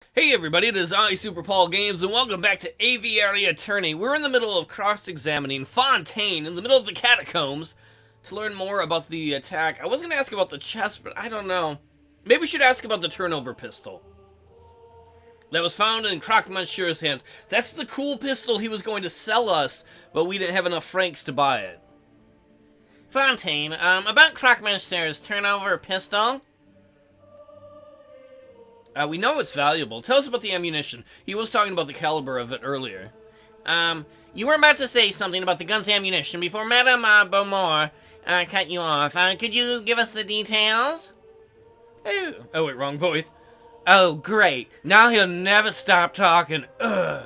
Hey everybody, it is I, Super Paul Games, and welcome back to Aviary Attorney. We're in the middle of cross-examining Fontaine in the middle of the catacombs to learn more about the attack. I was going to ask about the chest, but I don't know. Maybe we should ask about the turnover pistol that was found in Croc Monsieur's hands. That's the cool pistol he was going to sell us, but we didn't have enough francs to buy it. Fontaine, about Croc Monsieur's turnover pistol. We know it's valuable. Tell us about the ammunition. He was talking about the caliber of it earlier. You were about to say something about the gun's ammunition before Madame Beaumont cut you off. Could you give us the details? Oh wait, wrong voice. Oh, great. Now he'll never stop talking. Ugh.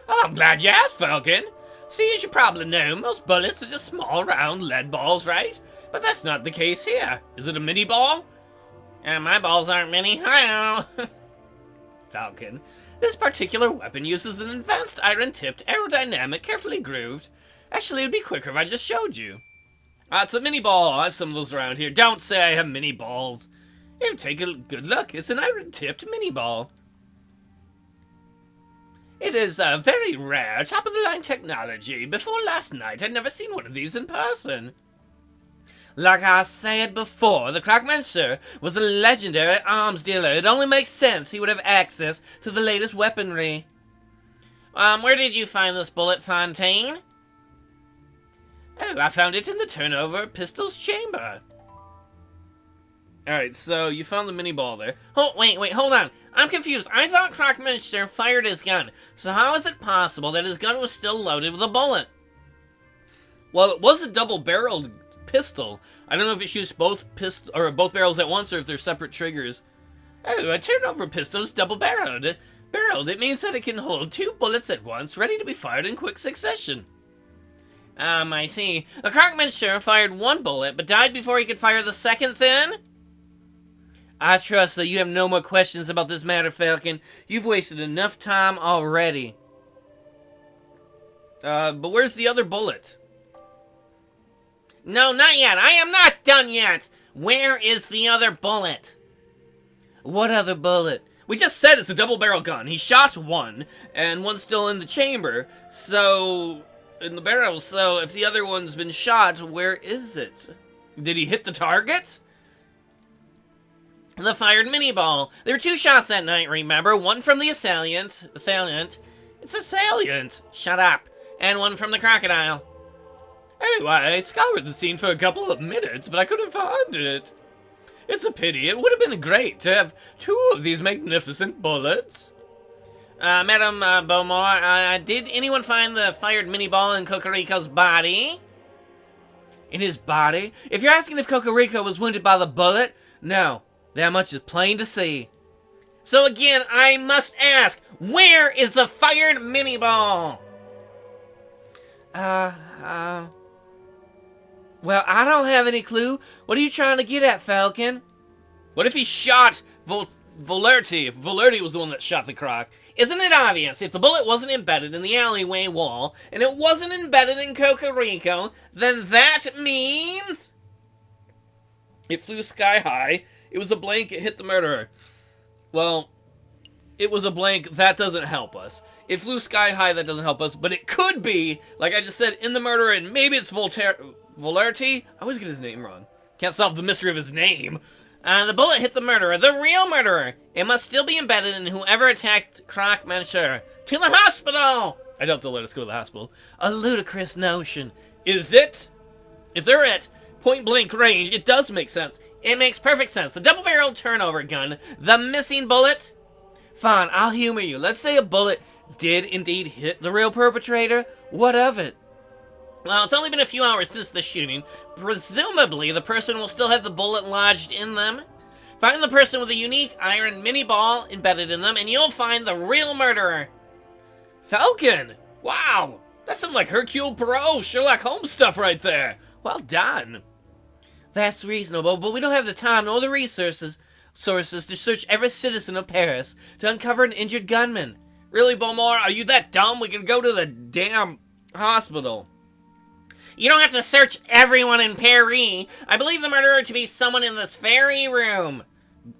Oh, I'm glad you asked, Falcon. See, as you probably know, most bullets are just small, round lead balls, right? But that's not the case here. Is it a mini ball? My balls aren't many. Hi-oh. Falcon, this particular weapon uses an advanced iron-tipped, aerodynamic, carefully grooved. Actually, it would be quicker if I just showed you. It's a mini ball. I have some of those around here. Don't say I have mini balls. Here, take a good look. It's an iron-tipped mini ball. It is very rare, top-of-the-line technology. Before last night, I'd never seen one of these in person. Like I said before, the Croc Monsieur was a legendary arms dealer. It only makes sense he would have access to the latest weaponry. Where did you find this bullet, Fontaine? Oh, I found it in the turnover pistol's chamber. Alright, so you found the mini ball there. Oh, wait, hold on. I'm confused. I thought Croc Monsieur fired his gun. So how is it possible that his gun was still loaded with a bullet? Well, it was a double-barreled pistol. I don't know if it shoots both barrels at once or if they're separate triggers. Oh, a turnover pistol is double-barreled. It means that it can hold 2 bullets at once, ready to be fired in quick succession. I see. The Croc Monsieur fired 1 bullet, but died before he could fire the second then? I trust that you have no more questions about this matter, Falcon. You've wasted enough time already. But where's the other bullet? No, not yet. I am not done yet. Where is the other bullet? What other bullet? We just said it's a double-barrel gun. He shot 1, and one's still in the chamber. So, in the barrel. So, if the other one's been shot, where is it? Did he hit the target? The fired mini ball. There were 2 shots that night, remember? One from the assailant. It's assailant. Shut up. And one from the crocodile. Oh, I scoured the scene for a couple of minutes, but I couldn't find it. It's a pity. It would have been great to have 2 of these magnificent bullets. Madame Beaumont, did anyone find the fired mini ball in Cocorico's body? In his body? If you're asking if Cocorico was wounded by the bullet, no. That much is plain to see. So again, I must ask, where is the fired mini ball? Well, I don't have any clue. What are you trying to get at, Falcon? What if he shot Volerty? If Volerty was the one that shot the Croc? Isn't it obvious? If the bullet wasn't embedded in the alleyway wall, and it wasn't embedded in Cocorico, then that means... It flew sky high. It was a blank. It hit the murderer. Well, it was a blank. That doesn't help us. It flew sky high. That doesn't help us. But it could be, like I just said, in the murderer, and maybe it's Volerty? I always get his name wrong. Can't solve the mystery of his name. The bullet hit the murderer, the real murderer. It must still be embedded in whoever attacked Croc Monsieur. To the hospital! I doubt they'll let us go to the hospital. A ludicrous notion. Is it? If they're at point-blank range, it does make sense. It makes perfect sense. The double-barreled turnover gun, the missing bullet. Fine, I'll humor you. Let's say a bullet did indeed hit the real perpetrator. What of it? Well, it's only been a few hours since the shooting. Presumably, the person will still have the bullet lodged in them. Find the person with a unique iron mini ball embedded in them, and you'll find the real murderer. Falcon! Wow! That's some like Hercule Poirot, Sherlock Holmes stuff right there. Well done. That's reasonable, but we don't have the time nor the resources to search every citizen of Paris to uncover an injured gunman. Really, Beaumont? Are you that dumb? We can go to the damn hospital. You don't have to search everyone in Paris. I believe the murderer to be someone in this very room.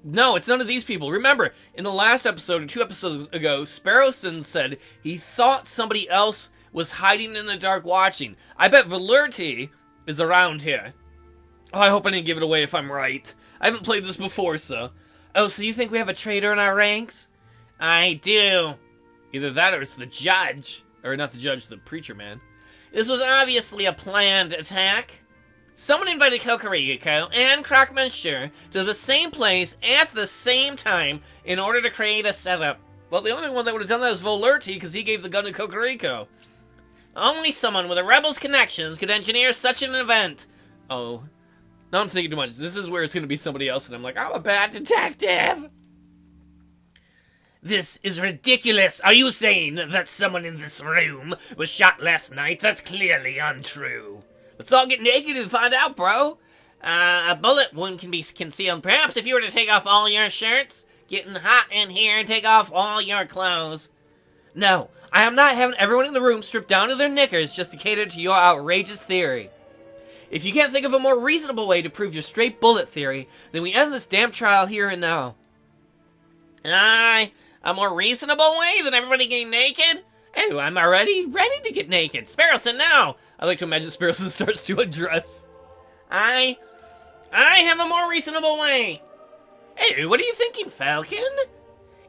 No, it's none of these people. Remember, in the last episode, or 2 episodes ago, Sparrowson said he thought somebody else was hiding in the dark watching. I bet Valerty is around here. Oh, I hope I didn't give it away if I'm right. I haven't played this before, so... Oh, so you think we have a traitor in our ranks? I do. Either that or it's the judge. Or not the judge, the preacher man. This was obviously a planned attack. Someone invited Kokoriko and Crockmunster to the same place at the same time in order to create a setup. Well, the only one that would have done that is Volerty, because he gave the gun to Kokoriko. Only someone with a rebel's connections could engineer such an event. Oh. Now I'm thinking too much. This is where it's going to be somebody else, and I'm like, I'm a bad detective. This is ridiculous. Are you saying that someone in this room was shot last night? That's clearly untrue. Let's all get naked and find out, bro. A bullet wound can be concealed. Perhaps if you were to take off all your shirts, getting hot in here, and take off all your clothes. No, I am not having everyone in the room stripped down to their knickers just to cater to your outrageous theory. If you can't think of a more reasonable way to prove your straight bullet theory, then we end this damn trial here and now. A more reasonable way than everybody getting naked? Oh, I'm already ready to get naked. Sparrowson, now! I like to imagine Sparrowson starts to undress. I have a more reasonable way. Hey, what are you thinking, Falcon?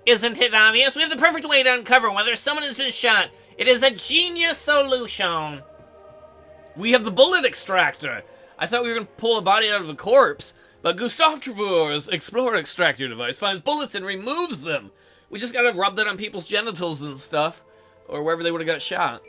Isn't it obvious? We have the perfect way to uncover whether someone has been shot. It is a genius solution. We have the bullet extractor. I thought we were going to pull a body out of the corpse, but Gustave Trevor's Explorer extractor device finds bullets and removes them. We just gotta rub that on people's genitals and stuff, or wherever they would have got shot.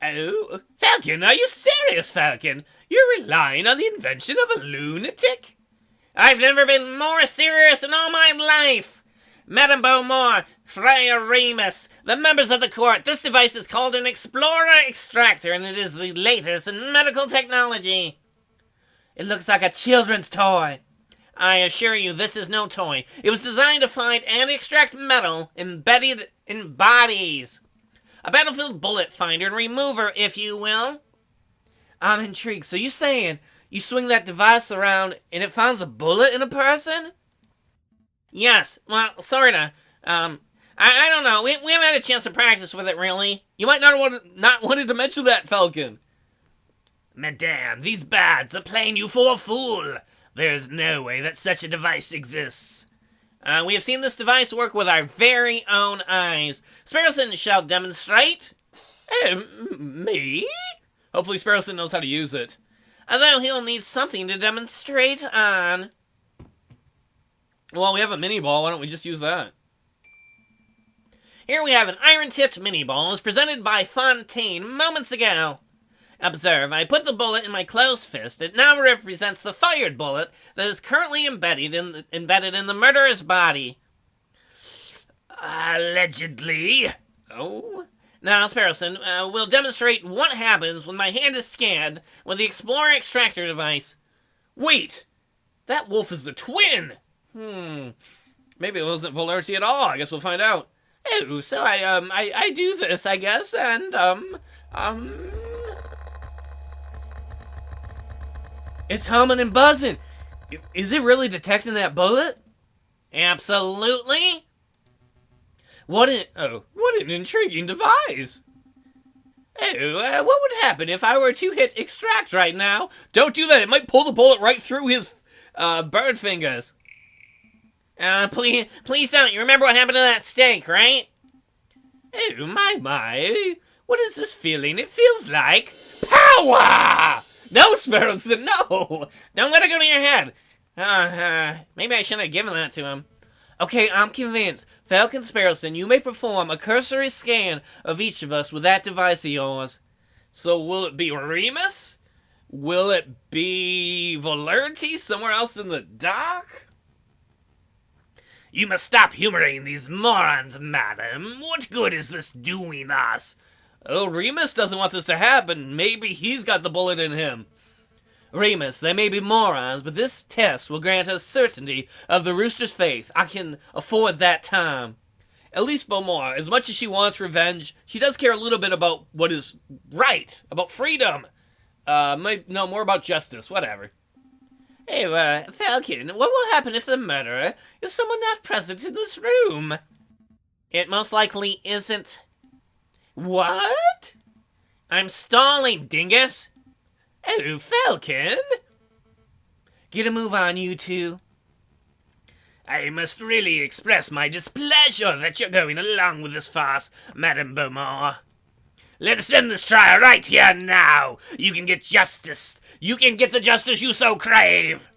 Oh, Falcon, are you serious, Falcon? You're relying on the invention of a lunatic? I've never been more serious in all my life. Madame Beaumont, Friar Remus, the members of the court, this device is called an Explorer Extractor, and it is the latest in medical technology. It looks like a children's toy. I assure you, this is no toy. It was designed to find and extract metal embedded in bodies. A battlefield bullet finder and remover, if you will. I'm intrigued. So you're saying you swing that device around and it finds a bullet in a person? Yes, well, sorta. I don't know. We haven't had a chance to practice with it, really. You might not wanted to mention that, Falcon. Madame, these bads are playing you for a fool. There's no way that such a device exists. We have seen this device work with our very own eyes. Sparrowson shall demonstrate. Me? Hopefully Sparrowson knows how to use it. Although he'll need something to demonstrate on. Well, we have a mini ball. Why don't we just use that? Here we have an iron-tipped mini ball as presented by Fontaine moments ago. Observe, I put the bullet in my closed fist. It now represents the fired bullet that is currently embedded in the murderer's body. Allegedly. Oh? Now, Sparrowson, we'll demonstrate what happens when my hand is scanned with the Explorer Extractor device. Wait! That wolf is the twin! Maybe it wasn't Valerty at all. I guess we'll find out. Oh, so I do this, I guess, and, It's humming and buzzing. Is it really detecting that bullet? Absolutely. What an intriguing device. Oh, what would happen if I were to hit extract right now? Don't do that. It might pull the bullet right through his bird fingers. Please don't. You remember what happened to that steak, right? Oh, my. What is this feeling? It feels like power! No, Sparrowson, no! Don't let it go to your head. Maybe I shouldn't have given that to him. Okay, I'm convinced. Falcon Sparrowson, you may perform a cursory scan of each of us with that device of yours. So will it be Remus? Will it be Valerty somewhere else in the dark? You must stop humoring these morons, madam. What good is this doing us? Oh, Remus doesn't want this to happen. Maybe he's got the bullet in him. Remus, they may be morons, but this test will grant us certainty of the rooster's faith. I can afford that time. At least Beaumont, as much as she wants revenge, she does care a little bit about what is right, about freedom. No, more about justice, whatever. Hey, Falcon, what will happen if the murderer is someone not present in this room? It most likely isn't. What? I'm stalling, dingus. Oh, Falcon. Get a move on, you two. I must really express my displeasure that you're going along with this farce, Madame Beaumont. Let us end this trial right here now. You can get justice. You can get the justice you so crave.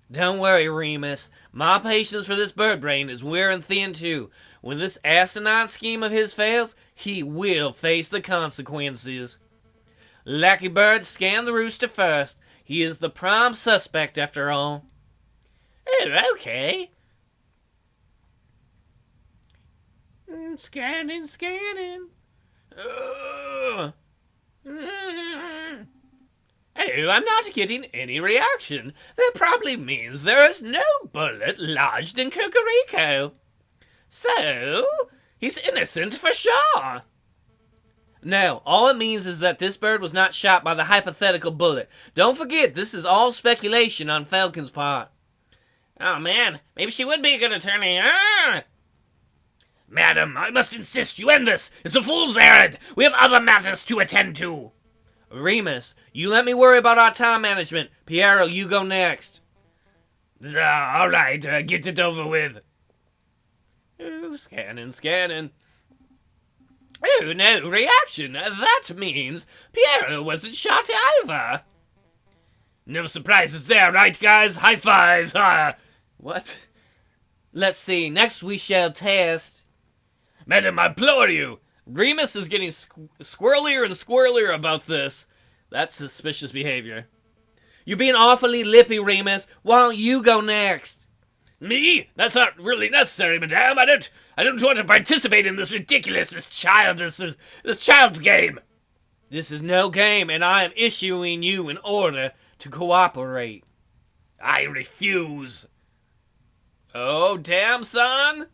Don't worry, Remus. My patience for this bird brain is wearing thin too. When this asinine scheme of his fails, he will face the consequences. Lucky Bird, scan the rooster first. He is the prime suspect after all. Oh, okay. Scanning. Oh, I'm not getting any reaction. That probably means there is no bullet lodged in Cocorico. So, he's innocent for sure. No, all it means is that this bird was not shot by the hypothetical bullet. Don't forget, this is all speculation on Falcon's part. Oh man, maybe she would be a good attorney. Madam, I must insist you end this. It's a fool's errand. We have other matters to attend to. Remus, you let me worry about our time management. Piero, you go next. All right, get it over with. Ooh, scanning. Oh, no reaction. That means Piero wasn't shot either. No surprises there, right, guys? High fives. What? Let's see. Next we shall test. Madam, I implore you. Remus is getting squirrelier and squirrelier about this. That's suspicious behavior. You're being awfully lippy, Remus. Why don't you go next? Me? That's not really necessary, madame. I don't want to participate in this child's game. This is no game, and I am issuing you an order to cooperate. I refuse. Oh, damn, son.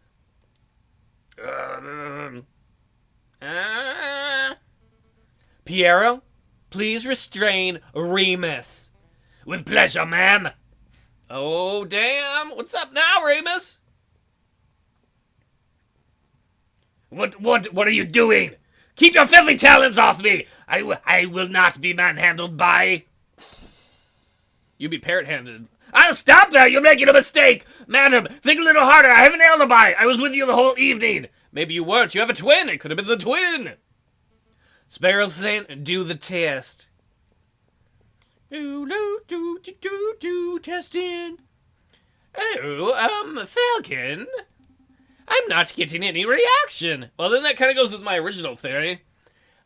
Piero, please restrain Remus. With pleasure, ma'am. Oh, damn. What's up now, Remus? What are you doing? Keep your filthy talons off me! I will not be manhandled by... You be parrot-handed. I'll stop there! You're making a mistake! Madam, think a little harder. I have an alibi. I was with you the whole evening. Maybe you weren't. You have a twin. It could have been the twin. Sparrowson, do the test. Testing. Oh, Falcon. I'm not getting any reaction. Well, then that kind of goes with my original theory.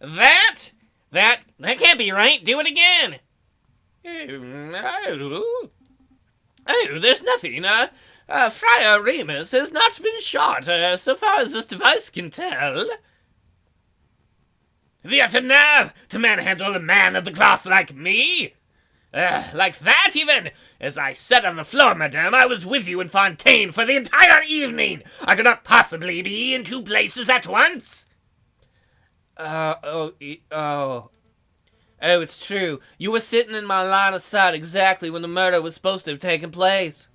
That can't be right. Do it again. Oh, there's nothing. Friar Remus has not been shot, so far as this device can tell. The utter nerve to manhandle a man of the cloth like me! Like that, even! As I said on the floor, madame, I was with you in Fontaine for the entire evening! I could not possibly be in two places at once! Oh, it's true. You were sitting in my line of sight exactly when the murder was supposed to have taken place.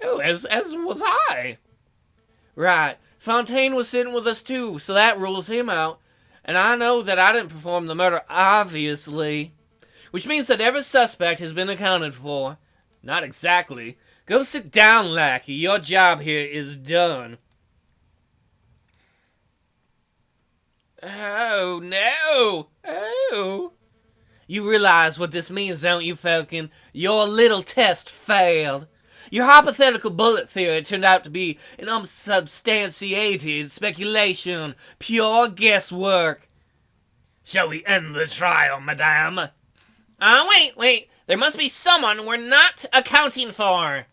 Oh, as was I. Right. Fontaine was sitting with us too, so that rules him out. And I know that I didn't perform the murder, obviously. Which means that every suspect has been accounted for. Not exactly. Go sit down, lackey. Your job here is done. Oh, no. Oh. You realize what this means, don't you, Falcon? Your little test failed. Your hypothetical bullet theory turned out to be an unsubstantiated speculation, pure guesswork. Shall we end the trial, madame? Wait. There must be someone we're not accounting for.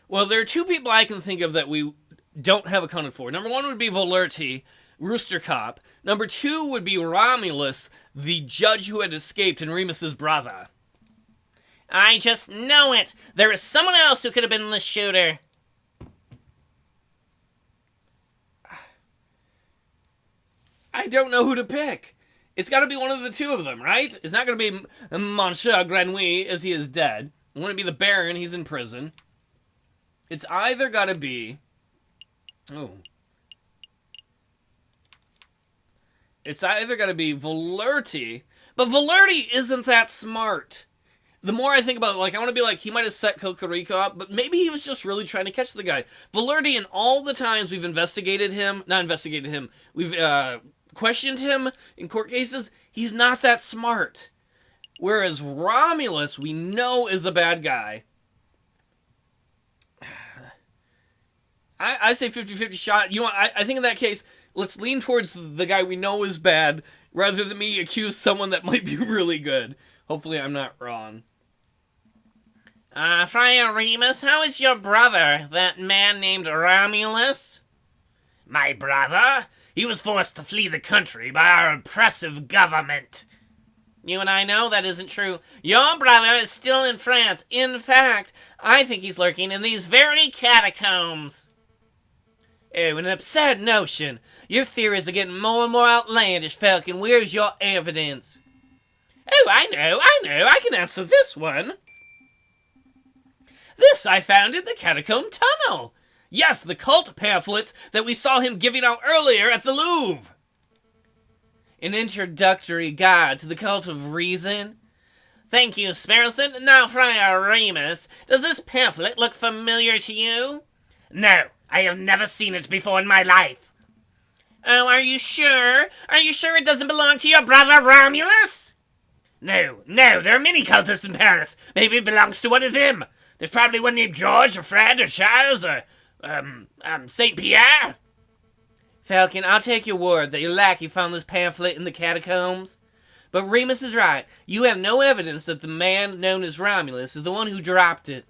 Well, there are two people I can think of that we don't have accounted for. Number one would be Volerti, Rooster Cop. Number two would be Romulus, the judge who had escaped and Remus's brother. I just know it! There is someone else who could have been the shooter. I don't know who to pick. It's got to be one of the two of them, right? It's not going to be Monsieur Grenouille, as he is dead. It wouldn't be the Baron, he's in prison. It's either got to be... Oh. It's either got to be Valerty, but Valerty isn't that smart. The more I think about it, like, I want to be like, he might have set Cocorico up, but maybe he was just really trying to catch the guy. Valerty, in all the times we've we've questioned him in court cases, he's not that smart. Whereas Romulus, we know, is a bad guy. I say 50-50 shot. You know, I think in that case, let's lean towards the guy we know is bad, rather than me accuse someone that might be really good. Hopefully I'm not wrong. Friar Remus, how is your brother, that man named Romulus? My brother? He was forced to flee the country by our oppressive government. You and I know that isn't true. Your brother is still in France. In fact, I think he's lurking in these very catacombs. Oh, an absurd notion. Your theories are getting more and more outlandish, Falcon. Where's your evidence? Oh, I know. I can answer this one. This I found in the catacomb tunnel. Yes, the cult pamphlets that we saw him giving out earlier at the Louvre. An introductory guide to the cult of reason? Thank you, Sparrowson. Now, Friar Remus, does this pamphlet look familiar to you? No, I have never seen it before in my life. Oh, are you sure? Are you sure it doesn't belong to your brother Romulus? No, there are many cultists in Paris. Maybe it belongs to one of them. There's probably one named George, or Fred, or Charles, or, St. Pierre. Falcon, I'll take your word that your lackey found this pamphlet in the catacombs. But Remus is right. You have no evidence that the man known as Romulus is the one who dropped it.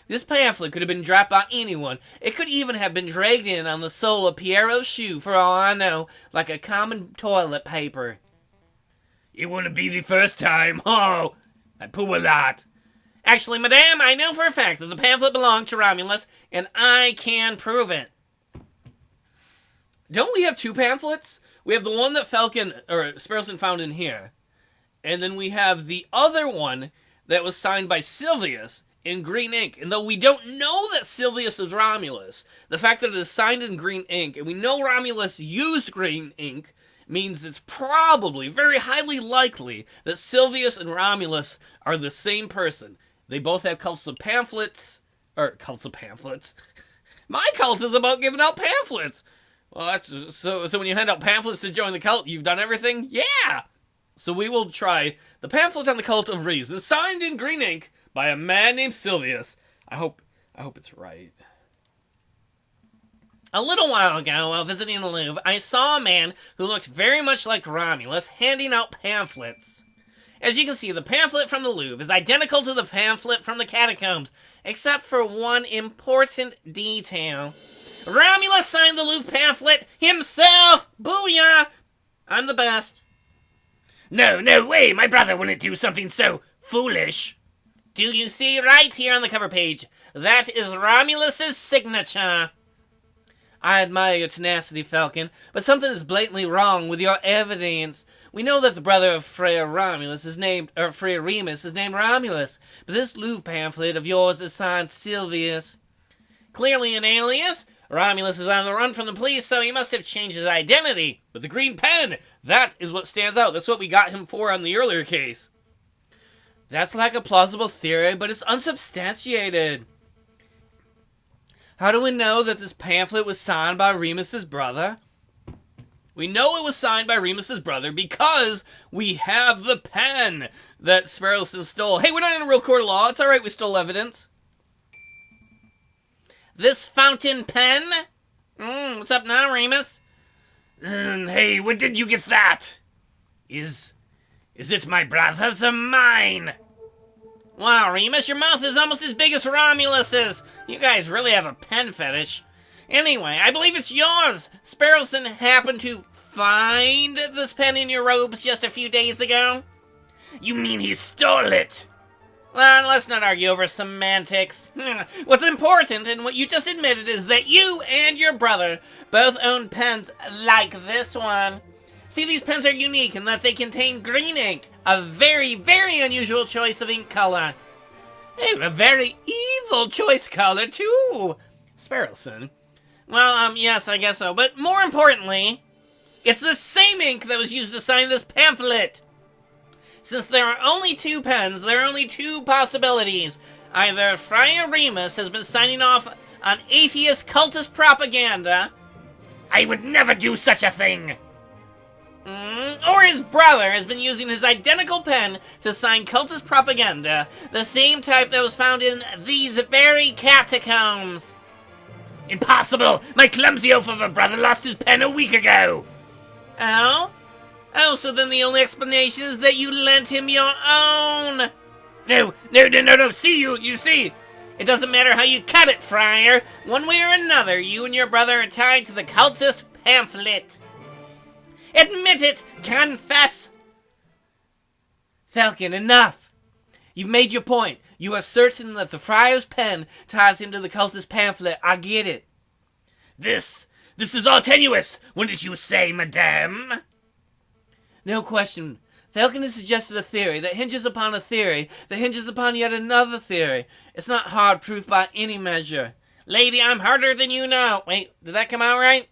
This pamphlet could have been dropped by anyone. It could even have been dragged in on the sole of Pierrot's shoe, for all I know, like a common toilet paper. It wouldn't be the first time. Oh, I poo a lot. Actually, madame, I know for a fact that the pamphlet belonged to Romulus, and I can prove it. Don't we have two pamphlets? We have the one that Sparrowson found in here. And then we have the other one that was signed by Silvius in green ink. And though we don't know that Silvius is Romulus, the fact that it is signed in green ink, and we know Romulus used green ink, means it's probably, very highly likely, that Silvius and Romulus are the same person. They both have cults of pamphlets. My cult is about giving out pamphlets. Well, that's so when you hand out pamphlets to join the cult, you've done everything? Yeah! So we will try the pamphlet on the cult of reason, signed in green ink by a man named Silvius. I hope it's right. A little while ago, while visiting the Louvre, I saw a man who looked very much like Romulus handing out pamphlets. As you can see, the pamphlet from the Louvre is identical to the pamphlet from the catacombs, except for one important detail. Romulus signed the Louvre pamphlet himself! Booyah! I'm the best. No way! My brother wouldn't do something so foolish. Do you see right here on the cover page? That is Romulus's signature. I admire your tenacity, Falcon, but something is blatantly wrong with your evidence. We know that the brother of Friar Remus is named Romulus, but this Louvre pamphlet of yours is signed Silvius. Clearly an alias. Romulus is on the run from the police, so he must have changed his identity. But the green pen, that is what stands out. That's what we got him for on the earlier case. That's like a plausible theory, but it's unsubstantiated. How do we know that this pamphlet was signed by Remus's brother? We know it was signed by Remus's brother because we have the pen that Sparrowson stole. Hey, we're not in a real court of law. It's all right, we stole evidence. This fountain pen? What's up now, Remus? Hey, where did you get that? Is it my brother's or mine? Wow, Remus, your mouth is almost as big as Romulus's. You guys really have a pen fetish. Anyway, I believe it's yours. Sparrowson happened to find this pen in your robes just a few days ago. You mean he stole it? Well, let's not argue over semantics. What's important, and what you just admitted, is that you and your brother both own pens like this one. See, these pens are unique in that they contain green ink, a very, very unusual choice of ink color. Hey, a very evil choice color, too. Sparrowson. Well, yes, I guess so. But more importantly, it's the same ink that was used to sign this pamphlet. Since there are only 2 pens, there are only 2 possibilities. Either Friar Remus has been signing off on atheist cultist propaganda. I would never do such a thing. Or his brother has been using his identical pen to sign cultist propaganda, the same type that was found in these very catacombs. Impossible! My clumsy oaf of a brother lost his pen a week ago. Oh? Oh, so then the only explanation is that you lent him your own. No. See, you see. It doesn't matter how you cut it, Friar. One way or another, you and your brother are tied to the cultist pamphlet. Admit it! Confess! Falcon, enough! You've made your point. You are certain that the friar's pen ties him to the cultist pamphlet. I get it. This is all tenuous, wouldn't you say, madame? No question. Falcon has suggested a theory that hinges upon a theory that hinges upon yet another theory. It's not hard proof by any measure. Lady, I'm harder than you know. Wait, did that come out right?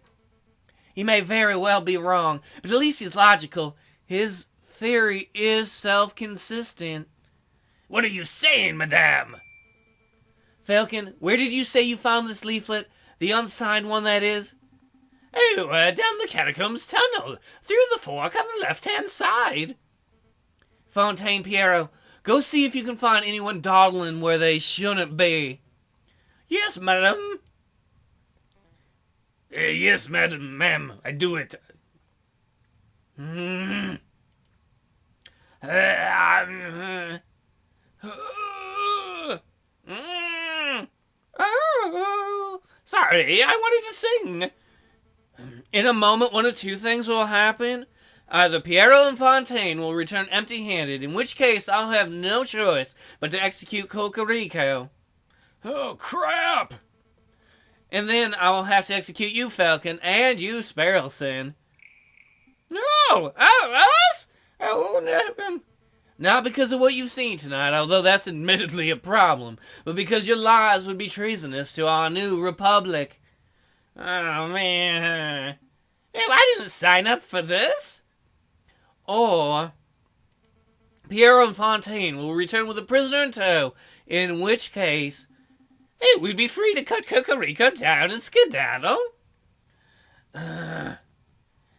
He may very well be wrong, but at least he's logical. His theory is self-consistent. What are you saying, madame? Falcon, where did you say you found this leaflet? The unsigned one, that is? Oh, down the catacombs tunnel, through the fork on the left-hand side. Fontaine, Piero, go see if you can find anyone dawdling where they shouldn't be. Yes, madam. Yes, ma'am, I do it. Sorry, I wanted to sing. In a moment, one of 2 things will happen. Either Piero and Fontaine will return empty-handed, in which case I'll have no choice but to execute Cocorico. Oh, crap! And then I will have to execute you, Falcon, and you, Sparrowson. No! Us? Oh, no. Not because of what you've seen tonight, although that's admittedly a problem, but because your lies would be treasonous to our new republic. Oh, man. Hey, I didn't sign up for this. Or Piero and Fontaine will return with a prisoner in tow, in which case... Hey, we'd be free to cut Cocorico down and skedaddle.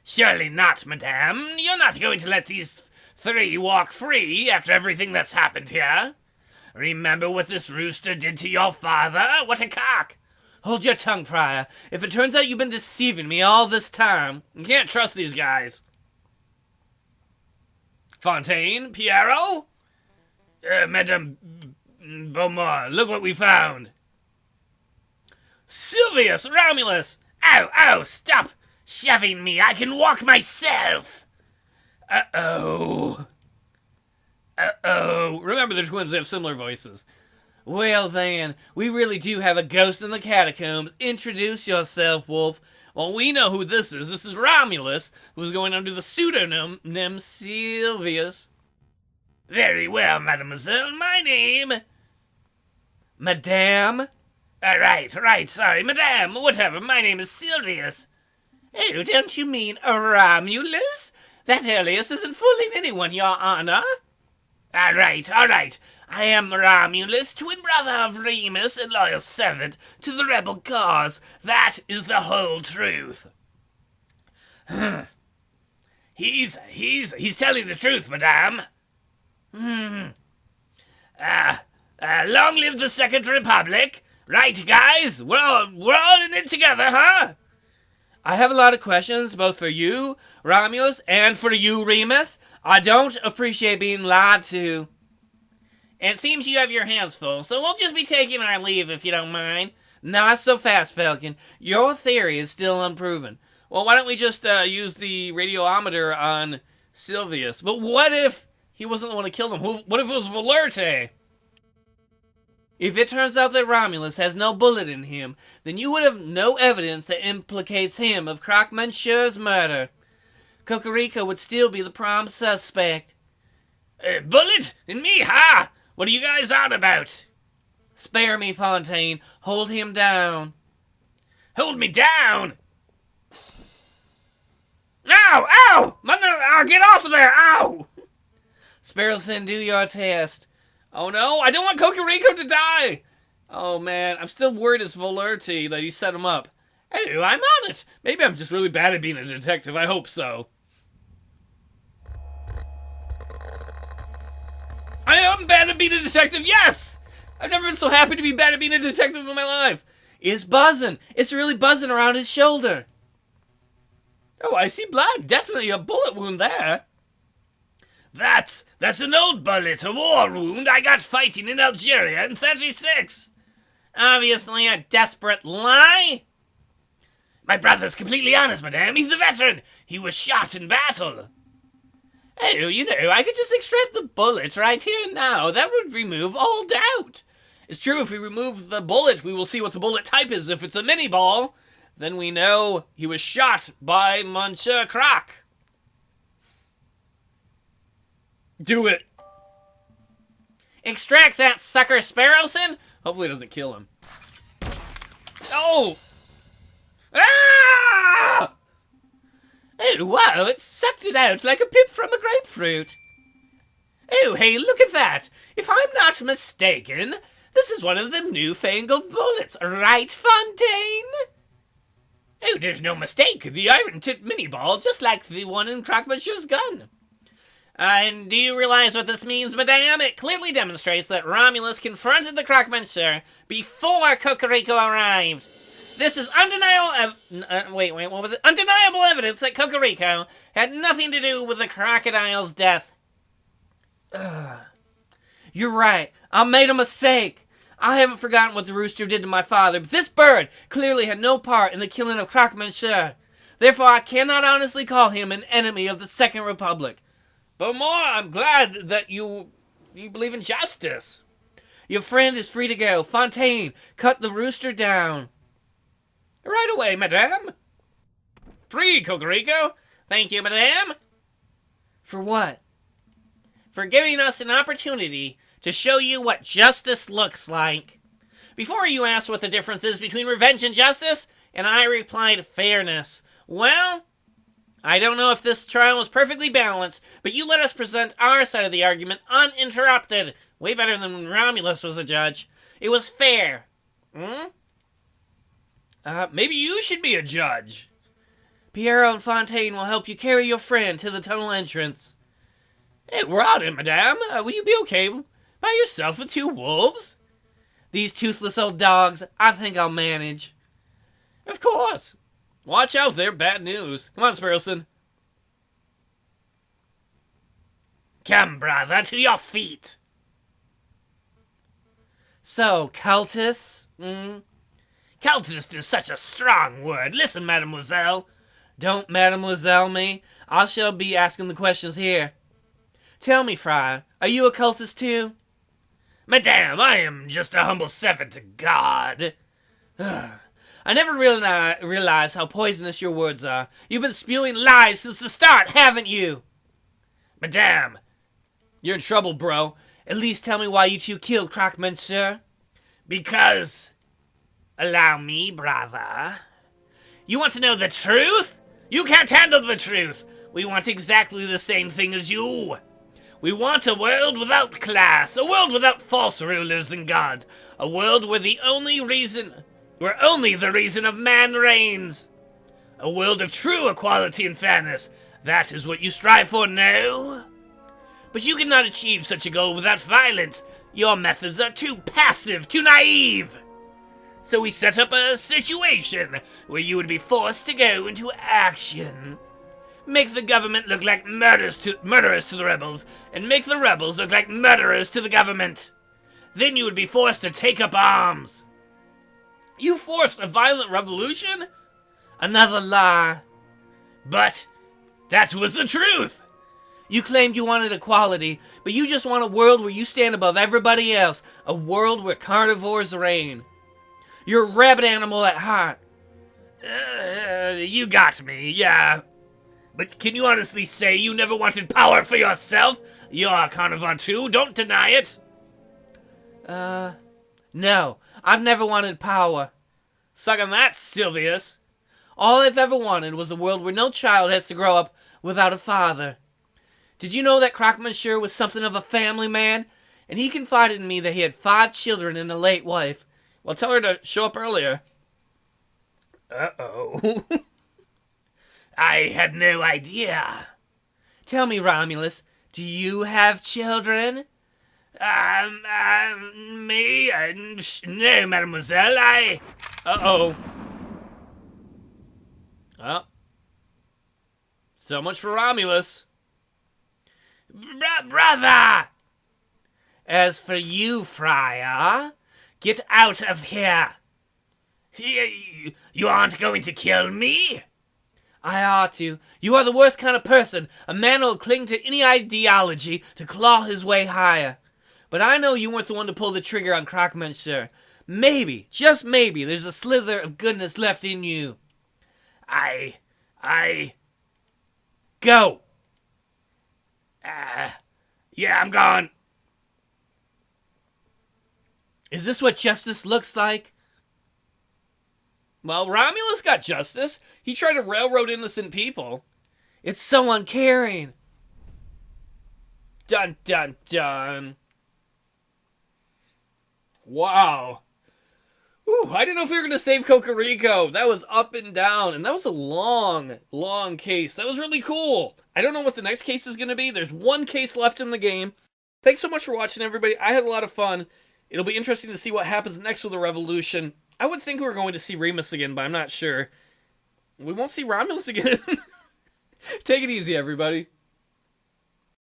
Surely not, madame. You're not going to let these 3 walk free after everything that's happened here. Remember what this rooster did to your father? What a cock! Hold your tongue, Friar. If it turns out you've been deceiving me all this time, you can't trust these guys. Fontaine, Piero? Madame Beaumont, look what we found. Silvius, Romulus! Ow, stop shoving me. I can walk myself. Uh-oh. Remember, the twins have similar voices. Well then, we really do have a ghost in the catacombs. Introduce yourself, Wolf. Well, we know who this is. This is Romulus, who's going under the pseudonym Silvius. Very well, mademoiselle. My name... Madame? Right, sorry, madame, whatever, my name is Silvius. Oh, don't you mean Romulus? That alias isn't fooling anyone, your honor. All right, I am Romulus, twin brother of Remus and loyal servant to the rebel cause. That is the whole truth. He's telling the truth, madame. Long live the Second Republic. Right, guys? We're all in it together, huh? I have a lot of questions, both for you, Romulus, and for you, Remus. I don't appreciate being lied to. It seems you have your hands full, so we'll just be taking our leave if you don't mind. Not so fast, Falcon. Your theory is still unproven. Well, why don't we just use the radiometer on Silvius? But what if he wasn't the one who killed him? What if it was Valerte? If it turns out that Romulus has no bullet in him, then you would have no evidence that implicates him of Croque Monsieur's murder. Cocorico would still be the prime suspect. Bullet? And me, ha? What are you guys on about? Spare me, Fontaine. Hold him down. Hold me down! Ow! Ow! I'll get off of there! Ow! Sparrowson, do your test. Oh no, I don't want Cocorico to die! Oh man, I'm still worried it's Volerti that he set him up. Oh, I'm on it! Maybe I'm just really bad at being a detective, I hope so. I am bad at being a detective, yes! I've never been so happy to be bad at being a detective in my life. It's buzzing. It's really buzzing around his shoulder. Oh, I see blood. Definitely a bullet wound there. That's an old bullet, a war wound I got fighting in Algeria in 36. Obviously a desperate lie. My brother's completely honest, madame. He's a veteran. He was shot in battle. Oh, you know, I could just extract the bullet right here and now. That would remove all doubt. It's true, if we remove the bullet, we will see what the bullet type is. If it's a mini ball, then we know he was shot by Monsieur Croc. Do it. Extract that sucker, Sparrowson. Hopefully it doesn't kill him. Oh! Ah! Oh, wow, it sucked it out like a pip from a grapefruit. Oh, hey, look at that. If I'm not mistaken, this is one of them newfangled bullets, right, Fontaine? Oh, there's no mistake. The iron-tipped mini-ball, just like the one in Croque-Monsieur's gun. And do you realize what this means, madame? It clearly demonstrates that Romulus confronted the Croque-Monsieur before Cocorico arrived. This is undeniable undeniable evidence that Cocorico had nothing to do with the crocodile's death. You're right. I made a mistake. I haven't forgotten what the rooster did to my father, but this bird clearly had no part in the killing of Croque-Monsieur. Therefore, I cannot honestly call him an enemy of the Second Republic. But more, I'm glad that you believe in justice. Your friend is free to go. Fontaine, cut the rooster down. Right away, madame. Free, Cocorico. Thank you, madame. For what? For giving us an opportunity to show you what justice looks like. Before you asked what the difference is between revenge and justice, and I replied fairness. Well, I don't know if this trial was perfectly balanced, but you let us present our side of the argument uninterrupted. Way better than when Romulus was the judge. It was fair. Maybe you should be a judge. Piero and Fontaine will help you carry your friend to the tunnel entrance. Hey, we're on it, madame. Will you be okay by yourself with two wolves? These toothless old dogs, I think I'll manage. Of course. Watch out, they're bad news. Come on, Sparrowson. Come, brother, to your feet. So, cultists? Cultist is such a strong word. Listen, mademoiselle. Don't mademoiselle me. I shall be asking the questions here. Tell me, Friar, are you a cultist too? Madame, I am just a humble servant to God. I never realized how poisonous your words are. You've been spewing lies since the start, haven't you? Madame. You're in trouble, bro. At least tell me why you two killed Croque-Monsieur. Because... Allow me, brother. You want to know the truth? You can't handle the truth. We want exactly the same thing as you. We want a world without class, a world without false rulers and gods, a world where only the reason of man reigns. A world of true equality and fairness. That is what you strive for now. But you cannot achieve such a goal without violence. Your methods are too passive, too naive. So we set up a situation where you would be forced to go into action. Make the government look like murderers to the rebels, and make the rebels look like murderers to the government. Then you would be forced to take up arms. You forced a violent revolution? Another lie. But that was the truth. You claimed you wanted equality, but you just want a world where you stand above everybody else, a world where carnivores reign. You're a rabbit animal at heart. You got me, yeah. But can you honestly say you never wanted power for yourself? You're a carnivore too, don't deny it. No, I've never wanted power. Suck on that, Sylvius. All I've ever wanted was a world where no child has to grow up without a father. Did you know that Croque-Monsieur was something of a family man? And he confided in me that he had 5 children and a late wife. Well, tell her to show up earlier. Uh-oh. I had no idea. Tell me, Romulus, do you have children? Me? No, mademoiselle, Uh-oh. Well, so much for Romulus. Brother! As for you, Friar, Get out of here! You aren't going to kill me? I ought to. You are the worst kind of person. A man who'll cling to any ideology to claw his way higher. But I know you weren't the one to pull the trigger on Croque-Monsieur. Maybe, just maybe, there's a slither of goodness left in you. Go! Yeah, I'm gone. Is this what justice looks like? Well, Romulus got justice. He tried to railroad innocent people. It's so uncaring. Dun, dun, dun. Wow. Ooh, I didn't know if we were going to save Cocorico. That was up and down, and that was a long, long case. That was really cool. I don't know what the next case is going to be. There's one case left in the game. Thanks so much for watching, everybody. I had a lot of fun. It'll be interesting to see what happens next with the Revolution. I would think we're going to see Remus again, but I'm not sure. We won't see Romulus again. Take it easy, everybody.